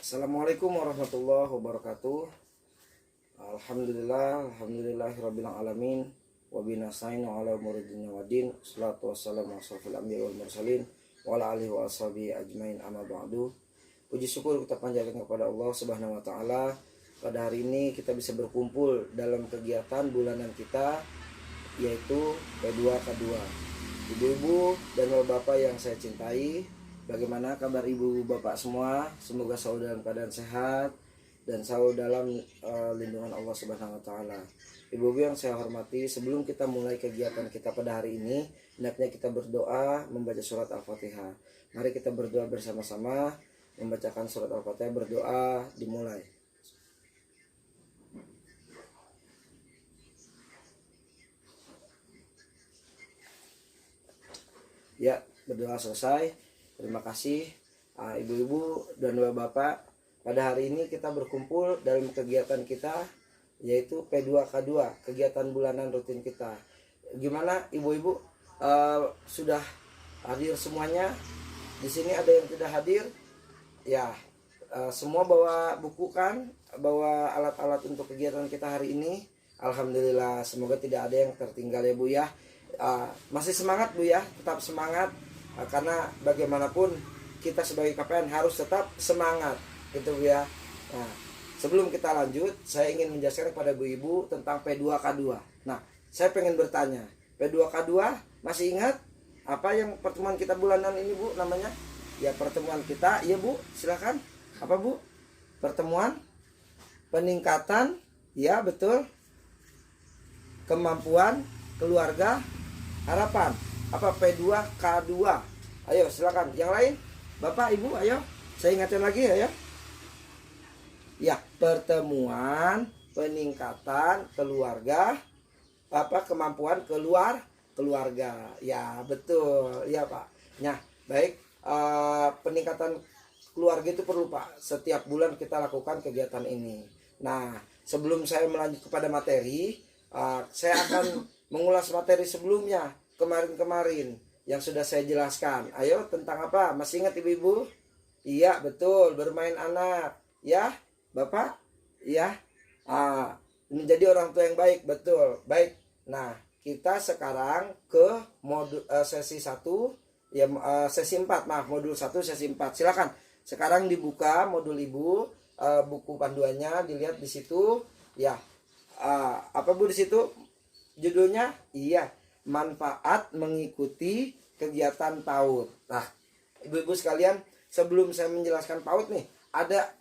Assalamualaikum warahmatullahi wabarakatuh. Alhamdulillahirabbil alamin wa binasa'in ala umuridin wadin. Wassalatu wassalamu ala asrofil anbiya'i wal mursalin wa ala alihi wa ashabihi ajmain, amma ba'du. Puji syukur kita panjatkan kepada Allah Subhanahu wa taala. Pada hari ini kita bisa berkumpul dalam kegiatan bulanan kita, yaitu P2K2. Ibu-ibu dan bapak yang saya cintai, bagaimana kabar ibu bapak semua? Semoga selalu dalam keadaan sehat dan selalu dalam lindungan Allah Subhanahu wa taala. Ibu-ibu yang saya hormati, sebelum kita mulai kegiatan kita pada hari ini, hendaknya kita berdoa membaca surat Al-Fatihah. Mari kita berdoa bersama-sama, membacakan surat Al-Fatihah, berdoa dimulai. Ya, berdoa selesai. Terima kasih ibu-ibu dan bapak. Pada hari ini kita berkumpul dalam kegiatan kita, yaitu P2K2, kegiatan bulanan rutin kita. Gimana ibu-ibu, sudah hadir semuanya? Di sini ada yang tidak hadir? Ya, semua bawa buku kan, bawa alat-alat untuk kegiatan kita hari ini. Alhamdulillah, semoga tidak ada yang tertinggal ya Bu ya. Masih semangat Bu ya, tetap semangat, karena bagaimanapun kita sebagai KPN harus tetap semangat gitu Bu ya. Nah, sebelum kita lanjut, saya ingin menjelaskan kepada ibu-ibu tentang P2K2. Nah, saya pengen bertanya, P2K2 masih ingat apa yang pertemuan kita bulanan ini Bu namanya? Ya, pertemuan kita, ya Bu, silakan. Apa Bu? Pertemuan peningkatan, ya betul, kemampuan keluarga harapan. Apa? P2K2. Ayo silakan. Yang lain, Bapak Ibu, ayo. Saya ingatkan lagi ya. Ya, pertemuan peningkatan keluarga, apa, kemampuan keluarga. Ya, betul. Ya, Pak. Nah, baik, peningkatan keluarga itu perlu, Pak. Setiap bulan kita lakukan kegiatan ini. Nah, sebelum saya melanjut kepada materi, saya akan mengulas materi sebelumnya kemarin-kemarin yang sudah saya jelaskan. Ayo, tentang apa? Masih ingat ibu-ibu? Iya, betul, bermain anak. Ya, Bapak? Ya. Menjadi orang tua yang baik, betul. Baik. Nah, kita sekarang ke modul sesi 1, ya, sesi 4, maaf, modul 1 sesi 4. Silakan. Sekarang dibuka modul Ibu, buku panduannya dilihat di situ. Ya. Apa Bu di situ? Judulnya, iya, manfaat mengikuti kegiatan PAUD. Nah, ibu-ibu sekalian, sebelum saya menjelaskan PAUD nih, ada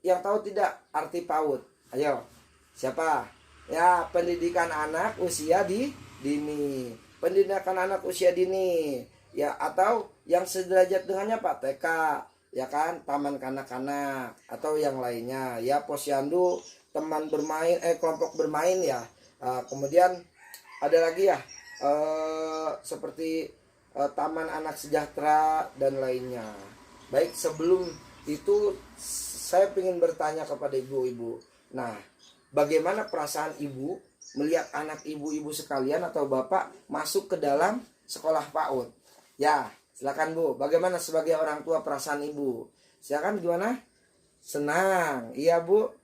yang tahu tidak arti PAUD? Ayo, siapa? Ya, pendidikan anak usia dini. Pendidikan anak usia dini. Ya, atau yang sederajat dengannya Pak, TK, ya kan, taman kanak-kanak, atau yang lainnya. Ya, posyandu, teman bermain, kelompok bermain ya. Kemudian ada lagi ya, seperti taman anak sejahtera dan lainnya. Baik, sebelum itu saya ingin bertanya kepada ibu-ibu. Nah, bagaimana perasaan ibu melihat anak ibu-ibu sekalian atau bapak masuk ke dalam sekolah PAUD? Ya, silakan Bu. Bagaimana sebagai orang tua perasaan ibu? Silakan, gimana? Senang. Iya Bu.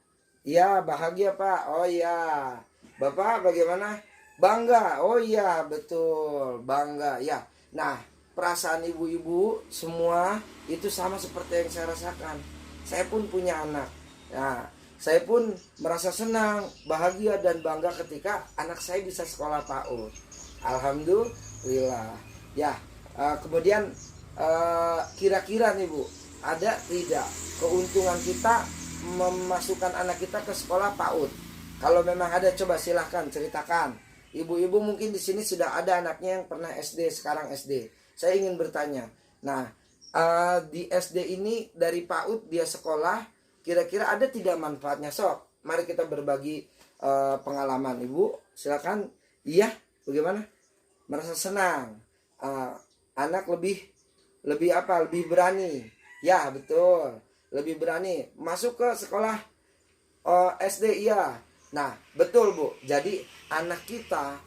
Iya, bahagia Pak. Oh iya. Bapak bagaimana? Bangga. Oh iya, betul, bangga ya. Nah, perasaan ibu-ibu semua itu sama seperti yang saya rasakan. Saya pun punya anak. Nah, saya pun merasa senang, bahagia dan bangga ketika anak saya bisa sekolah PAUD. Alhamdulillah. Ya, kemudian kira-kira nih Bu, ada tidak keuntungan kita memasukkan anak kita ke sekolah PAUD? Kalau memang ada, coba silahkan ceritakan. Ibu-ibu mungkin di sini sudah ada anaknya yang pernah SD, sekarang SD. Saya ingin bertanya. Nah, di SD ini dari PAUD dia sekolah, kira-kira ada tidak manfaatnya? Sok, mari kita berbagi pengalaman. Ibu, silakan. Iya, bagaimana? Merasa senang. Anak lebih apa? Lebih berani. Ya, betul. Lebih berani masuk ke sekolah SD, iya. Nah, betul Bu. Jadi anak kita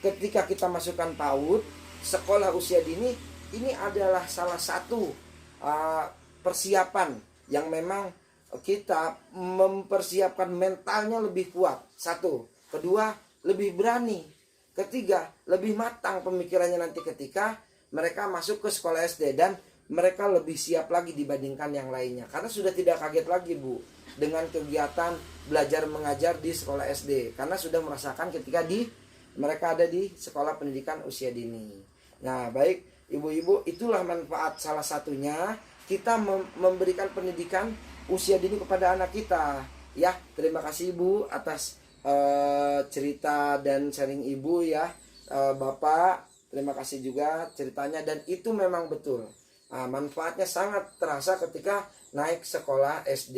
ketika kita masukkan PAUD, sekolah usia dini, ini adalah salah satu persiapan yang memang kita mempersiapkan mentalnya lebih kuat. Satu, kedua, lebih berani. Ketiga, lebih matang pemikirannya nanti ketika mereka masuk ke sekolah SD, dan mereka lebih siap lagi dibandingkan yang lainnya. Karena sudah tidak kaget lagi, Bu, dengan kegiatan belajar mengajar di sekolah SD. Karena sudah merasakan ketika mereka ada di sekolah pendidikan usia dini. Nah, baik ibu-ibu, itulah manfaat salah satunya kita memberikan pendidikan usia dini kepada anak kita. Ya, terima kasih Ibu atas cerita dan sharing Ibu ya. Bapak, terima kasih juga ceritanya, dan itu memang betul. Manfaatnya sangat terasa ketika naik sekolah SD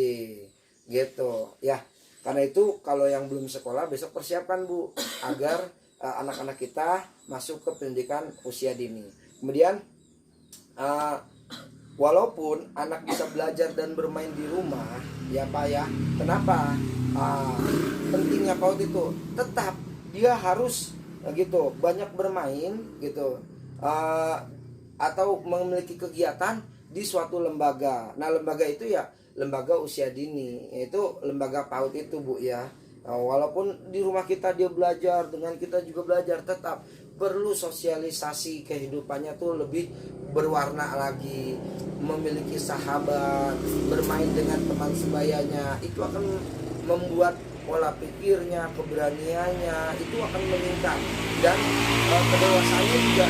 gitu ya. Karena itu kalau yang belum sekolah besok persiapkan Bu agar anak-anak kita masuk ke pendidikan usia dini. Kemudian walaupun anak bisa belajar dan bermain di rumah ya Pak ya, kenapa pentingnya PAUD itu? Tetap dia harus gitu banyak bermain gitu, atau memiliki kegiatan di suatu lembaga. Nah, lembaga itu ya lembaga usia dini, yaitu lembaga PAUD itu Bu ya. Walaupun di rumah kita dia belajar, dengan kita juga belajar, tetap perlu sosialisasi kehidupannya tuh lebih berwarna lagi, memiliki sahabat, bermain dengan teman sebayanya. Itu akan membuat pola pikirnya, keberaniannya itu akan meningkat, dan kedewasaannya juga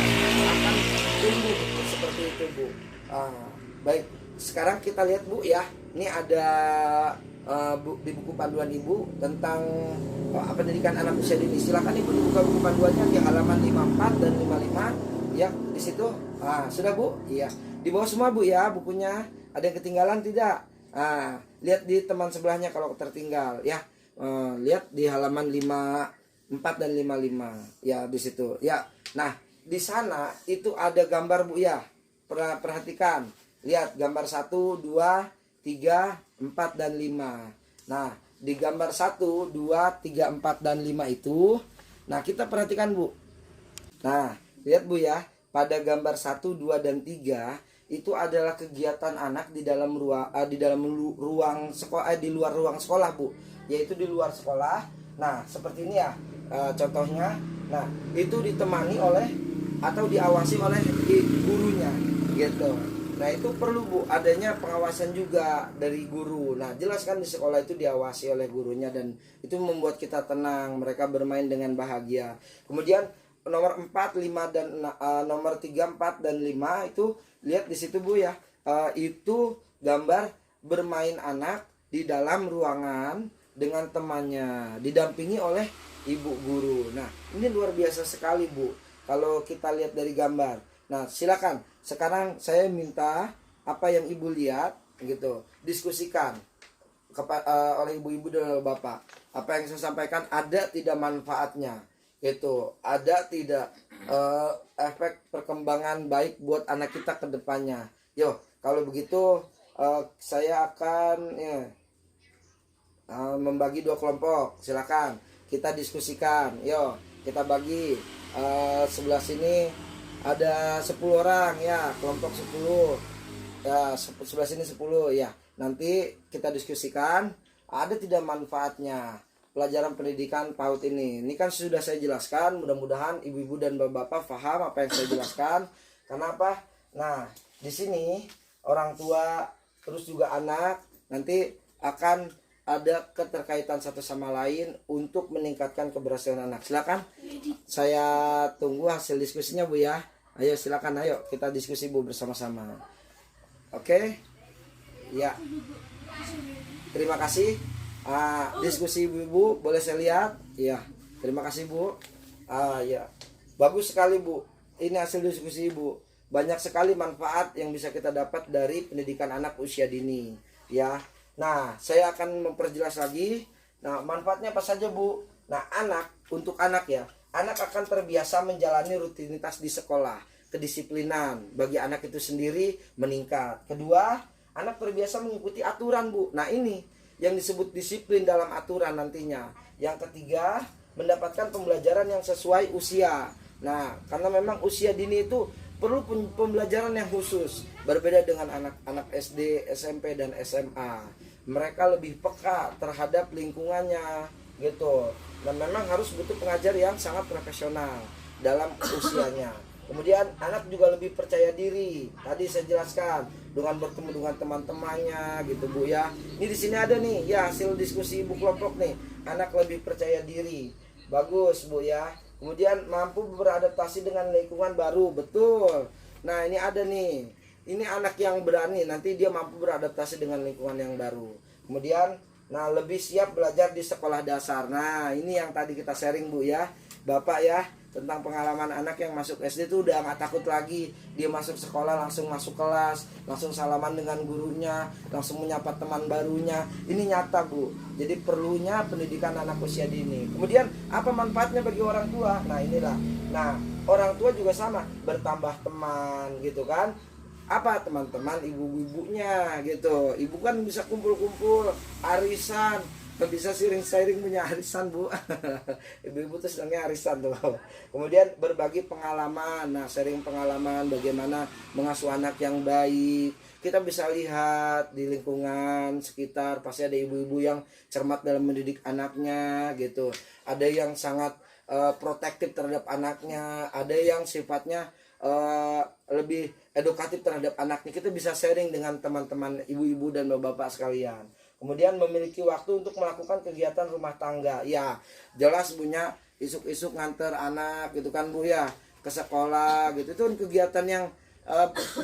akan tumbuh seperti itu Bu. Baik, sekarang kita lihat Bu ya, ini ada di buku panduan Ibu tentang pendidikan anak usia dini. Silakan Ibu dibuka buku panduannya di halaman 54 dan 55 ya, di situ. Sudah Bu? Iya. Di bawah semua Bu ya bukunya. Ada yang ketinggalan tidak? Lihat di teman sebelahnya kalau tertinggal ya. Lihat di halaman 54 dan 55 ya, di situ ya. Nah, di sana itu ada gambar Bu ya. Perhatikan. Lihat gambar 1, 2, 3, 4 dan 5. Nah, di gambar 1, 2, 3, 4 dan 5 itu, nah kita perhatikan Bu. Nah, lihat Bu ya, pada gambar 1, 2 dan 3 itu adalah kegiatan anak di dalam ruang sekolah, di luar ruang sekolah Bu, yaitu di luar sekolah. Nah, seperti ini ya contohnya. Nah, itu ditemani oleh atau diawasi oleh gurunya gitu. Nah, itu perlu Bu adanya pengawasan juga dari guru. Nah, jelaskan di sekolah itu diawasi oleh gurunya, dan itu membuat kita tenang, mereka bermain dengan bahagia. Kemudian nomor 4, 5 dan nomor 3, 4 dan 5 itu lihat di situ Bu ya. Itu gambar bermain anak di dalam ruangan dengan temannya, didampingi oleh ibu guru. Nah, ini luar biasa sekali Bu kalau kita lihat dari gambar. Nah, silakan sekarang saya minta apa yang Ibu lihat gitu diskusikan oleh ibu-ibu dan bapak. Apa yang saya sampaikan ada tidak manfaatnya gitu, ada tidak efek perkembangan baik buat anak kita ke depannya. Yo, kalau begitu saya akan membagi 2 kelompok. Silakan kita diskusikan. Yo, kita bagi sebelah sini ada 10 orang ya, kelompok 10 ya, sebelah sini 10 ya. Nanti kita diskusikan ada tidak manfaatnya pelajaran pendidikan PAUD ini. Ini kan sudah saya jelaskan, mudah-mudahan ibu-ibu dan bapak-bapak paham apa yang saya jelaskan. Kenapa? Nah, di sini orang tua terus juga anak nanti akan ada keterkaitan satu sama lain untuk meningkatkan keberhasilan anak. Silakan, saya tunggu hasil diskusinya Bu ya. Ayo silakan, ayo kita diskusi Bu bersama-sama. Oke, ya. Terima kasih. Diskusi ibu boleh saya lihat? Ya, terima kasih Bu. Ya, bagus sekali Bu. Ini hasil diskusi Ibu. Banyak sekali manfaat yang bisa kita dapat dari pendidikan anak usia dini. Ya. Nah, saya akan memperjelas lagi. Nah, manfaatnya apa saja Bu? Nah, untuk anak ya, anak akan terbiasa menjalani rutinitas di sekolah. Kedisiplinan bagi anak itu sendiri meningkat. Kedua, anak terbiasa mengikuti aturan Bu. Nah, ini yang disebut disiplin dalam aturan nantinya. Yang ketiga, mendapatkan pembelajaran yang sesuai usia. Nah, karena memang usia dini itu perlu pembelajaran yang khusus. Berbeda dengan anak-anak SD, SMP, dan SMA. Mereka lebih peka terhadap lingkungannya gitu. Dan memang harus butuh pengajar yang sangat profesional dalam usianya. Kemudian anak juga lebih percaya diri. Tadi saya jelaskan dengan bertemu dengan teman-temannya gitu Bu ya. Ini di sini ada nih ya hasil diskusi ibu kelompok nih. Anak lebih percaya diri. Bagus Bu ya. Kemudian mampu beradaptasi dengan lingkungan baru. Betul. Nah, ini ada nih. Ini anak yang berani, nanti dia mampu beradaptasi dengan lingkungan yang baru. Kemudian nah lebih siap belajar di sekolah dasar. Nah, ini yang tadi kita sharing Bu ya. Bapak ya, tentang pengalaman anak yang masuk SD itu udah nggak takut lagi. Dia masuk sekolah langsung masuk kelas, langsung salaman dengan gurunya, langsung menyapa teman barunya. Ini nyata Bu. Jadi perlunya pendidikan anak usia dini. Kemudian apa manfaatnya bagi orang tua? Nah, inilah. Nah, orang tua juga sama, bertambah teman gitu kan. Apa teman-teman ibu-ibunya gitu. Ibu kan bisa kumpul-kumpul, arisan, bisa sharing-sharing punya arisan Bu. Ibu-ibu tuh senangnya arisan tuh. Kemudian berbagi pengalaman. Nah, sharing pengalaman bagaimana mengasuh anak yang baik. Kita bisa lihat di lingkungan sekitar pasti ada ibu-ibu yang cermat dalam mendidik anaknya gitu. Ada yang sangat protektif terhadap anaknya, ada yang sifatnya lebih edukatif terhadap anaknya. Kita bisa sharing dengan teman-teman ibu-ibu dan bapak-bapak sekalian. Kemudian memiliki waktu untuk melakukan kegiatan rumah tangga. Ya, jelas punya isuk-isuk nganter anak gitu kan Bu ya, ke sekolah gitu. Itu kegiatan yang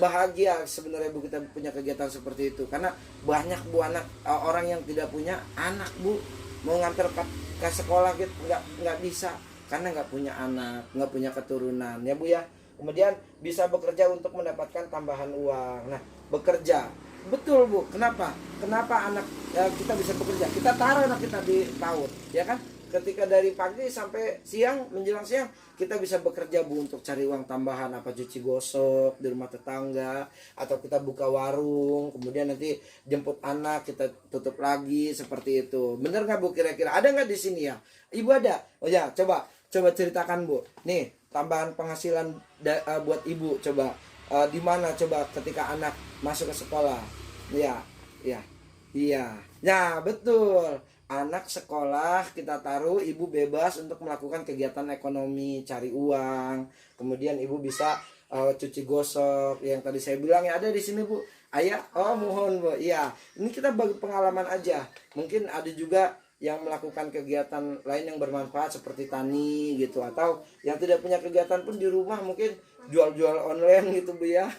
bahagia sebenarnya Bu, kita punya kegiatan seperti itu. Karena banyak Bu anak orang yang tidak punya anak Bu, mau nganter ke sekolah gitu nggak bisa karena nggak punya anak, nggak punya keturunan ya Bu ya. Kemudian bisa bekerja untuk mendapatkan tambahan uang. Nah, bekerja betul Bu. Kenapa? Kenapa anak kita bisa bekerja? Kita taruh anak kita di PAUD, ya kan? Ketika dari pagi sampai siang, menjelang siang, kita bisa bekerja Bu untuk cari uang tambahan, apa cuci gosok di rumah tetangga, atau kita buka warung, kemudian nanti jemput anak, kita tutup lagi seperti itu. Bener nggak Bu kira-kira? Ada nggak di sini ya? Ibu ada? Oh ya, coba ceritakan Bu. Nih, tambahan penghasilan buat ibu coba di mana coba ketika anak masuk ke sekolah. Iya, iya, iya. Ya, betul. Anak sekolah kita taruh, ibu bebas untuk melakukan kegiatan ekonomi, cari uang. Kemudian ibu bisa cuci gosok yang tadi saya bilang ya, ada di sini Bu. Ayah, oh mohon Bu. Iya, ini kita bagi pengalaman aja. Mungkin ada juga yang melakukan kegiatan lain yang bermanfaat seperti tani gitu, atau yang tidak punya kegiatan pun di rumah mungkin jual-jual online gitu Bu ya.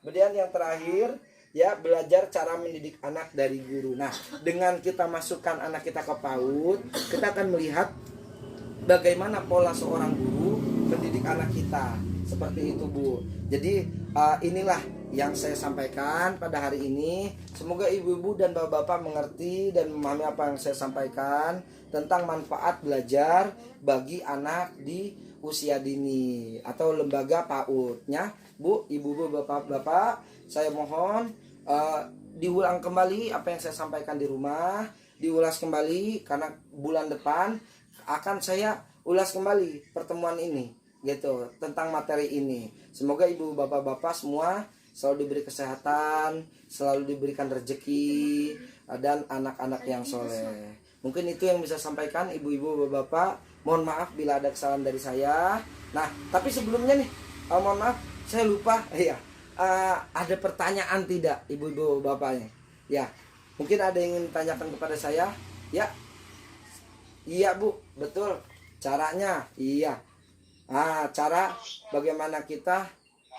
Kemudian yang terakhir ya, belajar cara mendidik anak dari guru. Nah, dengan kita masukkan anak kita ke PAUD, kita akan melihat bagaimana pola seorang guru mendidik anak kita. Seperti itu Bu. Jadi inilah yang saya sampaikan pada hari ini. Semoga ibu-ibu dan bapak-bapak mengerti dan memahami apa yang saya sampaikan tentang manfaat belajar bagi anak di usia dini atau lembaga PAUD-nya. Bu, ibu-ibu, bapak-bapak, saya mohon diulang kembali apa yang saya sampaikan di rumah, diulas kembali karena bulan depan akan saya ulas kembali pertemuan ini gitu tentang materi ini. Semoga ibu bapak-bapak semua selalu diberi kesehatan, selalu diberikan rezeki dan anak-anak yang soleh. Mungkin itu yang bisa sampaikan ibu-ibu bapak-bapak. Mohon maaf bila ada kesalahan dari saya. Nah, tapi sebelumnya nih mohon maaf saya lupa ya. Ada pertanyaan tidak ibu-ibu bapaknya? Ya, mungkin ada yang ingin tanyakan kepada saya? Ya, iya Bu, betul. Caranya, iya. Cara bagaimana kita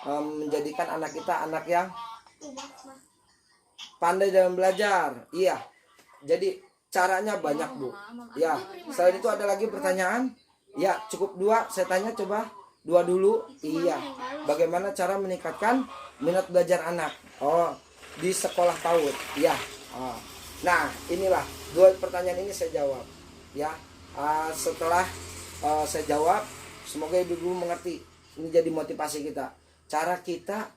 menjadikan anak kita anak yang pandai dalam belajar. Iya. Jadi caranya banyak Bu. Ya, selain itu ada lagi pertanyaan? Ya, cukup 2. Saya tanya coba 2 dulu. Iya. Bagaimana cara meningkatkan minat belajar anak? Oh, di sekolah PAUD. Ya. Nah, inilah 2 pertanyaan ini saya jawab. Ya. Setelah saya jawab, semoga ibu-ibu mengerti. Ini jadi motivasi kita. Cara kita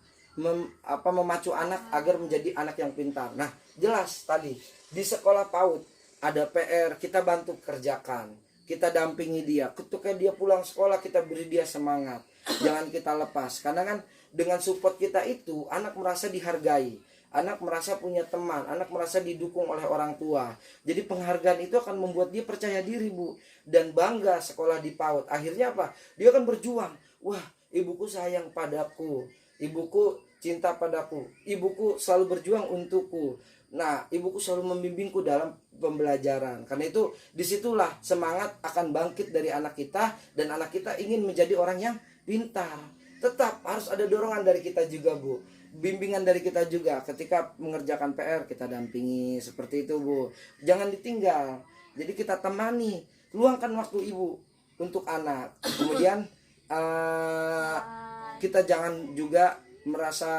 memacu anak agar menjadi anak yang pintar. Nah, jelas tadi di sekolah PAUD ada PR, kita bantu kerjakan. Kita dampingi dia. Ketika dia pulang sekolah, kita beri dia semangat. jangan kita lepas. Karena kan dengan support kita itu anak merasa dihargai, anak merasa punya teman, anak merasa didukung oleh orang tua. Jadi penghargaan itu akan membuat dia percaya diri, Bu, dan bangga sekolah di PAUD. Akhirnya apa? Dia akan berjuang. Wah, ibuku sayang padaku, ibuku cinta padaku, ibuku selalu berjuang untukku. Nah, ibuku selalu membimbingku dalam pembelajaran. Karena itu disitulah semangat akan bangkit dari anak kita, dan anak kita ingin menjadi orang yang pintar. Tetap harus ada dorongan dari kita juga, Bu, bimbingan dari kita juga. Ketika mengerjakan PR kita dampingi, seperti itu, Bu. Jangan ditinggal. Jadi kita temani, luangkan waktu ibu untuk anak. Kemudian kita jangan juga merasa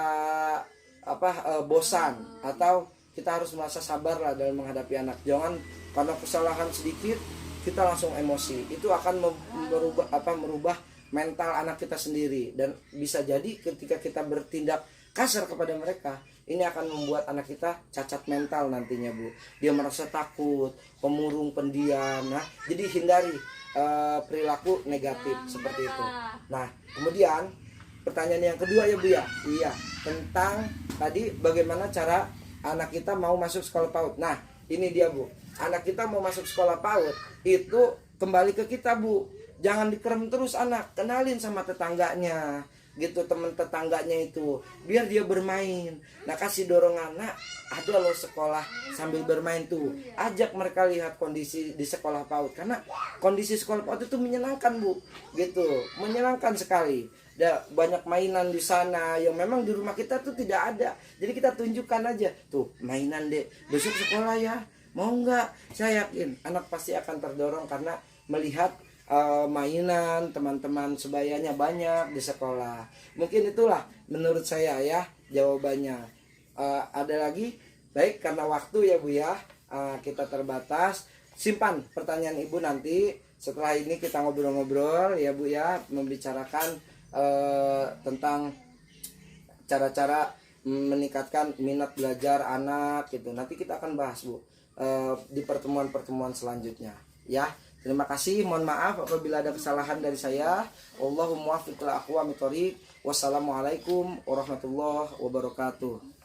bosan, atau kita harus merasa sabar lah dalam menghadapi anak. Jangan karena kesalahan sedikit kita langsung emosi. Itu akan merubah mental anak kita sendiri, dan bisa jadi ketika kita bertindak kasar kepada mereka, ini akan membuat anak kita cacat mental nantinya, Bu. Dia merasa takut, pemurung, pendiam. Nah, jadi hindari perilaku negatif seperti itu. Nah, kemudian pertanyaan yang kedua ya, Bu ya. Iya, tentang tadi bagaimana cara anak kita mau masuk sekolah PAUD. Nah, ini dia, Bu. Anak kita mau masuk sekolah PAUD itu kembali ke kita, Bu. Jangan dikerem terus anak, kenalin sama tetangganya gitu, teman tetangganya itu, biar dia bermain. Nah, kasih dorongan, nah ada loh sekolah sambil bermain tuh, ajak mereka lihat kondisi di sekolah PAUD, karena kondisi sekolah PAUD itu menyenangkan, Bu, gitu, menyenangkan sekali. Ada banyak mainan di sana yang memang di rumah kita tuh tidak ada. Jadi kita tunjukkan aja tuh mainan, Dek, besok sekolah ya, mau nggak? Saya yakin anak pasti akan terdorong karena melihat mainan teman-teman sebayanya banyak di sekolah. Mungkin itulah menurut saya ya jawabannya. Ada lagi? Baik, karena waktu ya, Bu ya, kita terbatas. Simpan pertanyaan Ibu nanti. Setelah ini kita ngobrol-ngobrol ya, Bu ya, membicarakan tentang cara-cara meningkatkan minat belajar anak gitu. Nanti kita akan bahas, Bu, di pertemuan-pertemuan selanjutnya ya. Terima kasih, mohon maaf apabila ada kesalahan dari saya. Allahumma muwaffiq ila aqwamit thoriq. Wassalamualaikum warahmatullahi wabarakatuh.